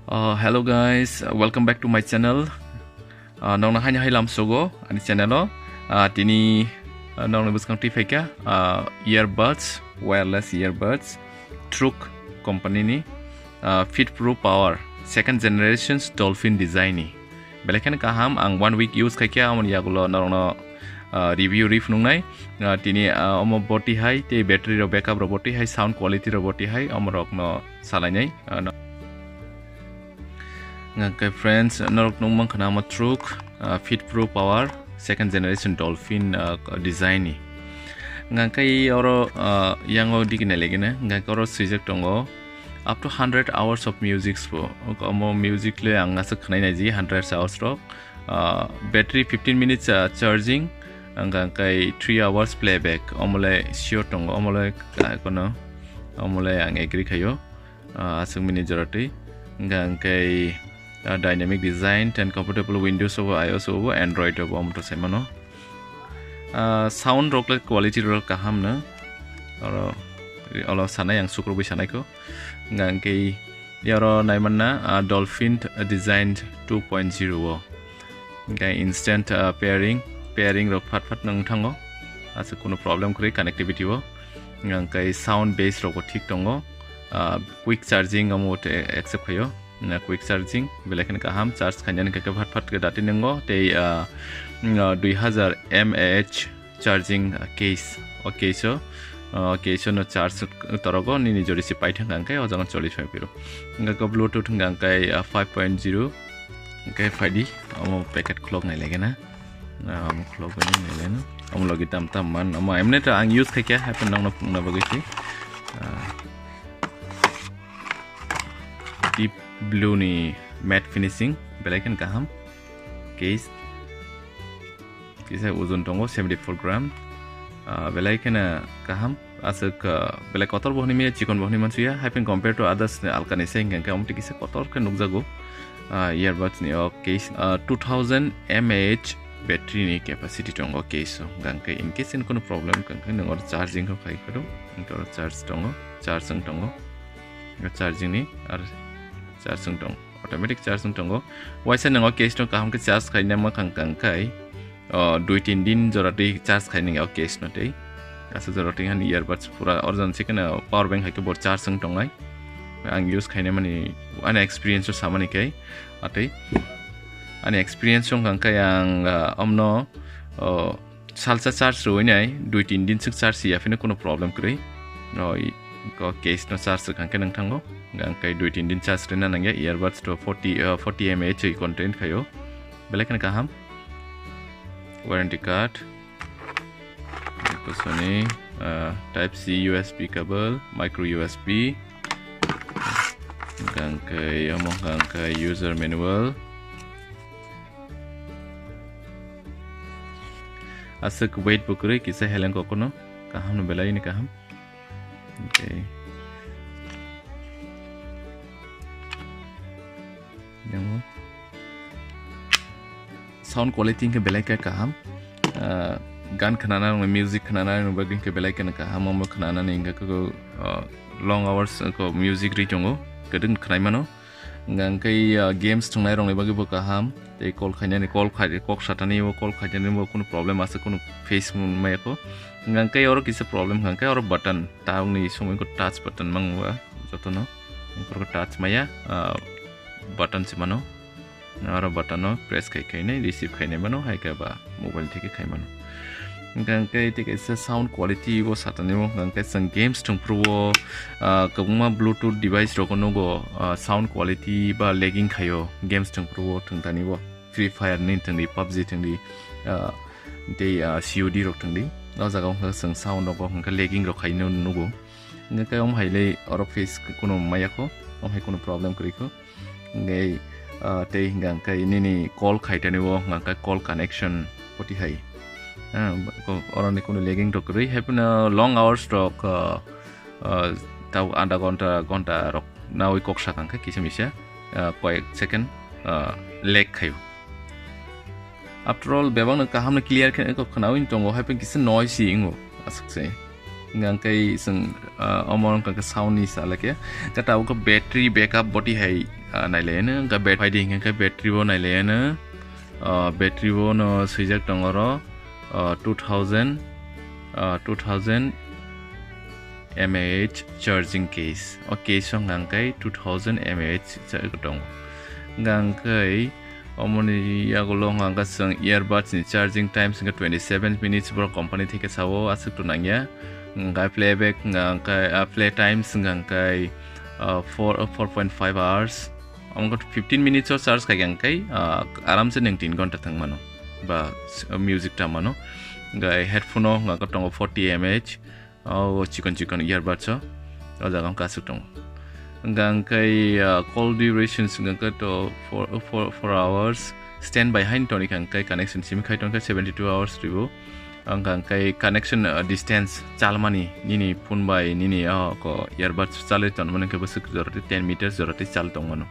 Hello guys, welcome back to my channel. Nong na hanya hilam sogo ani channel tini nong na buskang ti feka earbuds, wireless earbuds, Truk company ni Fit Pro Power second generation Dolphin design ni. Belakan kaham ang 1 week use kaya amon yagulo nong na review rif nung nai tini omo boti hai te battery ro backup ro boti hai sound quality ro boti hai amorok no salai Okay friends, norok nung mang kanama Truk Fit Pro Power second generation Dolphin design ni. Ngakai oro yango dikinelegi na ngakai oro subject tongo up to 100 hours of music po. Omo music le ang nasa kanai na ji 100 hours ro. Battery 15 minutes charging ngakai 3 hours playback. Omole sure tongo omole kono omole ang agree kayo asung mini jorati ngakai dynamic design and comfortable Windows over iOS over Android over amto semano sound rock quality rock kaham na olo sana yang sukrobi sanai ko ngangai yaro naimanna Dolphin designed 2.0 ngai instant pairing rock phat nang thango asa kono problem kore connectivity wo ngai sound base rock thik tongo quick charging amote accept kayo na quick charging belakan kaham charge khanyan ka phat ke dati nengo te 2000 mAh charging case okay so no charge torogo ni jori si pai thang kai ojang 45 piro nga bluetooth ngang kai 5.0 kai fadi amo packet clock nai lege na amo clock ni nai lena amo logi tam man amo emne ta ang use kya happen nang na bagiti deep blue ni matte finishing belakan kaham case kisa uzun tongo 74 gram belakan kaham asuk belak kotor bohni me chikon bohni mansuya happen compared to others alkani saying kan amti kisa kotor ka nukjago earbuds ni case 2000 mAh battery ni capacity tongo case so gangkai in case in kono problem kan nangor charging ko khai karo ngor charge tongo charging tongo charging ni ar charging tong automatic charging tongo waisa nango case to kaham ke charge khaina ma khang kai 2-3 din jorati charge khaina ga case no tei asa jorati han earbuds pura orjan sikena power bank hake bor charging tongai ang use khaina mani ana experience samani kai atei ani experience song khang kai ang amno salsa charge roinai 2-3 din sik charge ya fina kono problem krai roi ko case no charge khang kai nang thango ngkai 2-3 din charge rena nangya earbuds to 40 mAh content kayo belakan kaham warranty card kusone type C USB cable micro USB ngkai user manual asuk weight bukure kisa helen kokono kaham no belai ni kaham okay sound quality ke belai ka kaham gan khanana music khanana no bagin ke belai ka kaham mo khanana ni ga ko long hours ko music ri tongo kedin khnai mano ngai games thungnai rong bagi bo kaham te call khanya ni call khai kok satani bo call khanya ni bo kono problem ase kono face mai ko ngai or kisa problem ngai or button taung ni somoi ko touch button mangwa jotono ko touch maya button simano aro button no press kai nei receive kai nei mano hai ka ba mobile theke kai mano ngai teke sound quality bo satani mo ngai sang games tung pro kabuma bluetooth device ro kono go sound quality ba lagging khayo games tung pro tung tani bo free fire ni tang di PUBG tang di de COD ro tang di na jaga ng sang sound ro ko ngai lagging ro khai no go ngai om hai le oro face kono maya ko om hai kono problem kri ko ngai te ngang kai nini call khaitani wo ngang kai call connection poti hai ko orani kono lagging to kri happen long hours talk tau anda gonta rok na oi koksa kang kai kisemisa koi second lag khayo after all bebang na kaham na clear ko khanawi tongo happen kis noise ingo asakse ngankai sing omon ka sound ni salake kata ko battery backup body hai nailena ka battery ding ka battery bo nailena battery bo no sijak tongoro 2000 mAh charging case o case song ngankai 2000 mAh tong ngankai omoni yagolo nganga sang earbuds ni charging time singa 27 minutes bro company theke sawo asuk to nangya ngai playback ngai play time singa ngai 4.5 hours amko 15 minutes or charge kai ngai aram se neng 3 ghonta thang mano ba music ta mano ngai headphone o ngaka tong 40 mAh o chikon earbuds o jagam ka asuk tong ngai call duration singa to 4 hours standby hein tonic ngai connection sim khai tong 72 hours ribo ngai connection distance chalmani nini phone by nini ko earbuds chale ton mane ke basuk jorati 10 meters jorati chal tong mano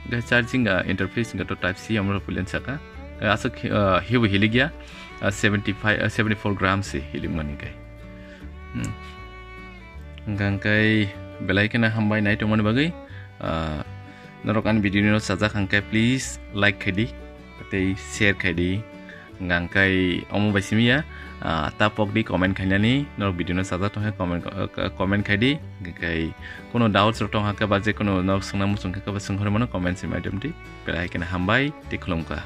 ngai charging interface ngai to type c amro pulen saka asuk hibu hiligya 74 grams se hilim mani kai ngai belai kena hambai nai tomon bagai norokan video no saja khangkai please like khadi tei share khadi ngangkai omo basimia tapok di comment khainani norok video no saja tong comment khadi kai kono doubts rotong hakka baje kono nok sungna musung ka basung hormono comment si medium di belai kena hambai tiklongka